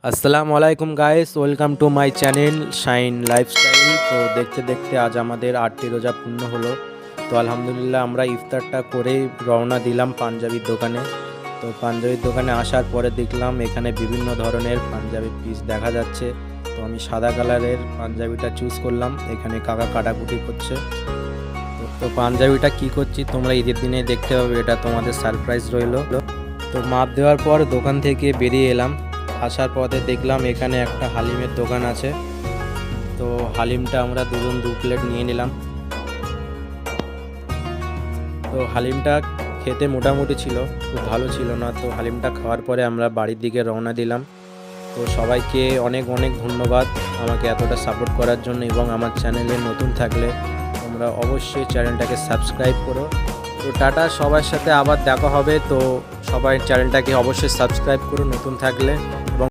আসসালামু আলাইকুম guys, welcome to my channel shine lifestyle. তো দেখতে দেখতে আজ আমাদের 8টি রোজা পূর্ণ হলো। তো আলহামদুলিল্লাহ আমরা ইফতারটা করেই রওনা দিলাম পাঞ্জাবির দোকানে। তো পাঞ্জাবির দোকানে আসার পরে দেখলাম এখানে বিভিন্ন ধরনের পাঞ্জাবি পিস দেখা যাচ্ছে। তো আমি সাদা কালারের পাঞ্জাবিটা চুজ করলাম। এখানে কাকা কাটাকুটি করছে। তো পাঞ্জাবিটা কি করছি তোমরা ঈদের দিনে দেখতে পাবে, এটা তোমাদের সারপ্রাইজ রইলো। তো মাপ দেওয়ার পর দোকান থেকে বেরিয়ে এলাম। আসার পথে দেখলাম এখানে একটা হালিমের দোকান আছে। তো হালিমটা আমরা দুজন 2 প্লেট নিয়ে নিলাম। তো হালিমটা খেতে মোটামুটি ছিল, খুব ভালো ছিল না। তো হালিমটা খাওয়ার পরে আমরা বাড়ির দিকে রওনা দিলাম। তো সবাইকে অনেক অনেক ধন্যবাদ আমাকে এতটা সাপোর্ট করার জন্য, এবং আমার চ্যানেলে নতুন থাকলে তোমরা অবশ্যই চ্যানেলটাকে সাবস্ক্রাইব করো। তো টাটা, সবার সাথে আবার দেখা হবে। তো সবাই চ্যানেলটাকে অবশ্যই সাবস্ক্রাইব করো নতুন থাকলে।